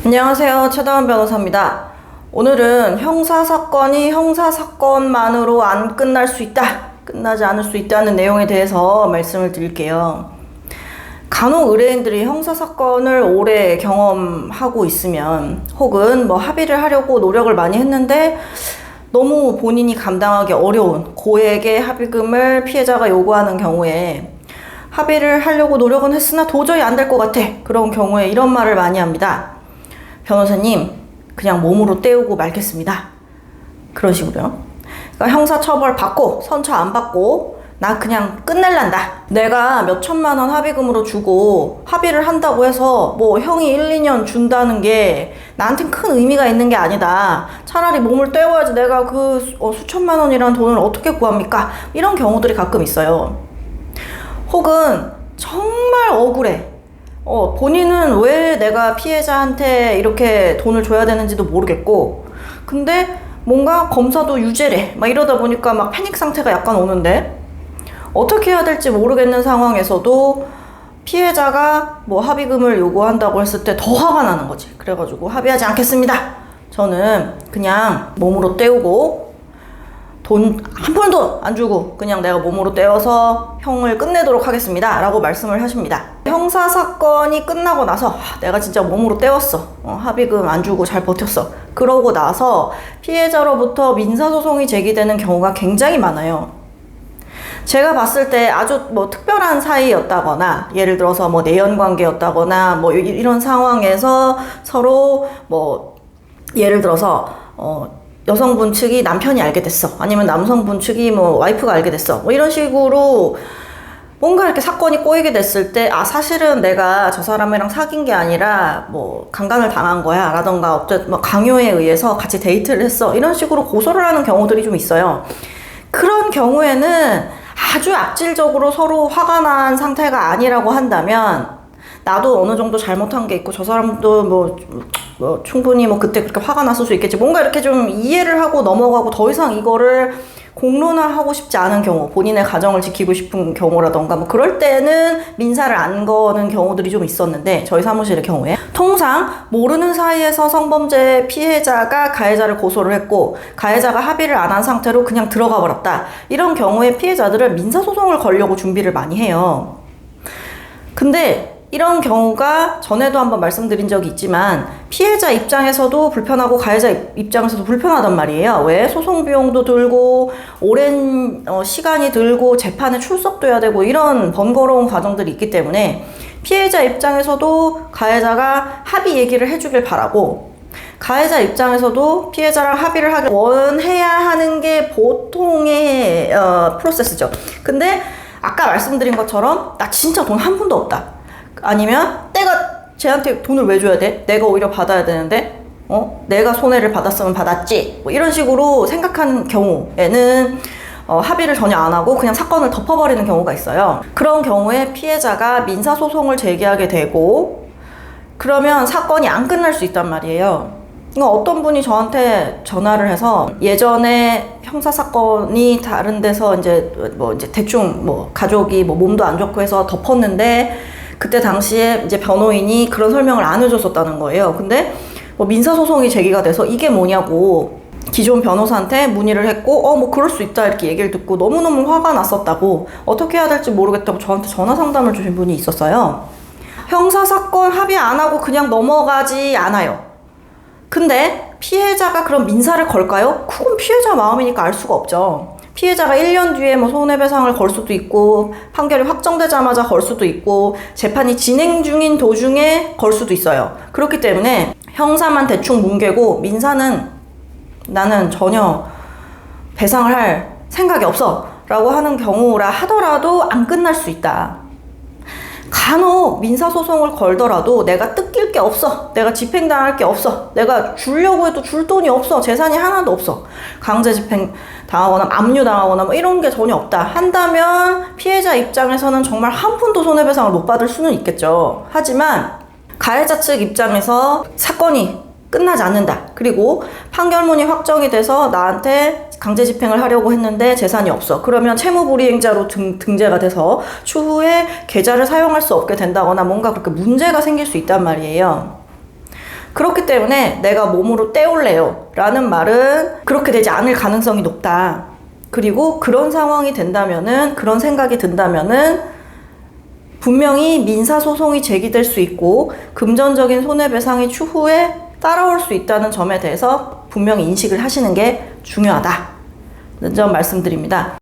안녕하세요. 최다원 변호사입니다. 오늘은 형사사건이 형사사건만으로 안 끝날 수 있다, 끝나지 않을 수 있다는 내용에 대해서 말씀을 드릴게요. 간혹 의뢰인들이 형사사건을 오래 경험하고 있으면 혹은 합의를 하려고 노력을 많이 했는데 너무 본인이 감당하기 어려운 고액의 합의금을 피해자가 요구하는 경우에 합의를 하려고 노력은 했으나 도저히 안 될 것 같아. 그런 경우에 이런 말을 많이 합니다. 변호사님, 그냥 몸으로 때우고 말겠습니다. 그런 식으로요. 그러니까 형사처벌 받고 선처 안 받고 나 그냥 끝낼란다. 내가 몇 천만 원 합의금으로 주고 합의를 한다고 해서 형이 1, 2년 준다는 게 나한텐 큰 의미가 있는 게 아니다. 차라리 몸을 때워야지 내가 그 수천만 원이라는 돈을 어떻게 구합니까? 이런 경우들이 가끔 있어요. 혹은 정말 억울해. 본인은 왜 내가 피해자한테 이렇게 돈을 줘야 되는지도 모르겠고, 근데 뭔가 검사도 유죄래. 이러다 보니까 패닉 상태가 약간 오는데, 어떻게 해야 될지 모르겠는 상황에서도 피해자가 합의금을 요구한다고 했을 때 더 화가 나는 거지. 그래가지고 합의하지 않겠습니다. 저는 그냥 몸으로 때우고, 돈 한 푼도 안 주고 그냥 내가 몸으로 떼어서 형을 끝내도록 하겠습니다 라고 말씀을 하십니다. 형사사건이 끝나고 나서 내가 진짜 몸으로 떼었어, 합의금 안 주고 잘 버텼어, 그러고 나서 피해자로부터 민사소송이 제기되는 경우가 굉장히 많아요. 제가 봤을 때 아주 특별한 사이였다거나, 예를 들어서 내연관계였다거나 이런 상황에서 서로 예를 들어서 여성분 측이 남편이 알게 됐어, 아니면 남성분 측이 와이프가 알게 됐어, 이런 식으로 뭔가 이렇게 사건이 꼬이게 됐을 때, 사실은 내가 저 사람이랑 사귄 게 아니라 강간을 당한 거야 라던가 어쨌든 강요에 의해서 같이 데이트를 했어, 이런 식으로 고소를 하는 경우들이 좀 있어요. 그런 경우에는 아주 악질적으로 서로 화가 난 상태가 아니라고 한다면, 나도 어느 정도 잘못한 게 있고 저 사람도 충분히 그때 그렇게 화가 났을 수 있겠지, 뭔가 이렇게 좀 이해를 하고 넘어가고 더 이상 이거를 공론화하고 싶지 않은 경우, 본인의 가정을 지키고 싶은 경우라던가 그럴 때는 민사를 안 거는 경우들이 좀 있었는데, 저희 사무실의 경우에 통상 모르는 사이에서 성범죄 피해자가 가해자를 고소를 했고 가해자가 합의를 안 한 상태로 그냥 들어가 버렸다, 이런 경우에 피해자들은 민사소송을 걸려고 준비를 많이 해요. 근데 이런 경우가 전에도 한번 말씀드린 적이 있지만 피해자 입장에서도 불편하고 가해자 입장에서도 불편하단 말이에요. 왜? 소송 비용도 들고 오랜 시간이 들고 재판에 출석도 해야 되고 이런 번거로운 과정들이 있기 때문에 피해자 입장에서도 가해자가 합의 얘기를 해주길 바라고, 가해자 입장에서도 피해자랑 합의를 하길 원해야 하는 게 보통의 프로세스죠. 근데 아까 말씀드린 것처럼 나 진짜 돈 한 푼도 없다, 아니면 내가 쟤한테 돈을 왜 줘야 돼? 내가 오히려 받아야 되는데 내가 손해를 받았으면 받았지, 이런 식으로 생각하는 경우에는 합의를 전혀 안 하고 그냥 사건을 덮어버리는 경우가 있어요. 그런 경우에 피해자가 민사소송을 제기하게 되고, 그러면 사건이 안 끝날 수 있단 말이에요. 어떤 분이 저한테 전화를 해서 예전에 형사사건이 다른 데서 이제 대충 가족이 몸도 안 좋고 해서 덮었는데 그때 당시에 이제 변호인이 그런 설명을 안 해줬었다는 거예요. 근데 민사소송이 제기가 돼서 이게 뭐냐고 기존 변호사한테 문의를 했고 그럴 수 있다 이렇게 얘기를 듣고 너무너무 화가 났었다고, 어떻게 해야 될지 모르겠다고 저한테 전화 상담을 주신 분이 있었어요. 형사사건 합의 안 하고 그냥 넘어가지 않아요. 근데 피해자가 그럼 민사를 걸까요? 그건 피해자 마음이니까 알 수가 없죠. 피해자가 1년 뒤에 손해배상을 걸 수도 있고, 판결이 확정되자마자 걸 수도 있고, 재판이 진행 중인 도중에 걸 수도 있어요. 그렇기 때문에 형사만 대충 뭉개고 민사는 나는 전혀 배상을 할 생각이 없어 라고 하는 경우라 하더라도 안 끝날 수 있다. 간혹 민사소송을 걸더라도 내가 뜯길 게 없어, 내가 집행당할 게 없어, 내가 주려고 해도 줄 돈이 없어, 재산이 하나도 없어, 강제 집행 당하거나 압류당하거나 이런 게 전혀 없다 한다면 피해자 입장에서는 정말 한 푼도 손해배상을 못 받을 수는 있겠죠. 하지만 가해자 측 입장에서 사건이 끝나지 않는다. 그리고 판결문이 확정이 돼서 나한테 강제 집행을 하려고 했는데 재산이 없어. 그러면 채무불이행자로 등재가 돼서 추후에 계좌를 사용할 수 없게 된다거나 뭔가 그렇게 문제가 생길 수 있단 말이에요. 그렇기 때문에 내가 몸으로 떼올래요 라는 말은 그렇게 되지 않을 가능성이 높다. 그리고 그런 상황이 된다면은, 그런 생각이 든다면은 분명히 민사소송이 제기될 수 있고 금전적인 손해배상이 추후에 따라올 수 있다는 점에 대해서 분명히 인식을 하시는 게 중요하다는 점 말씀드립니다.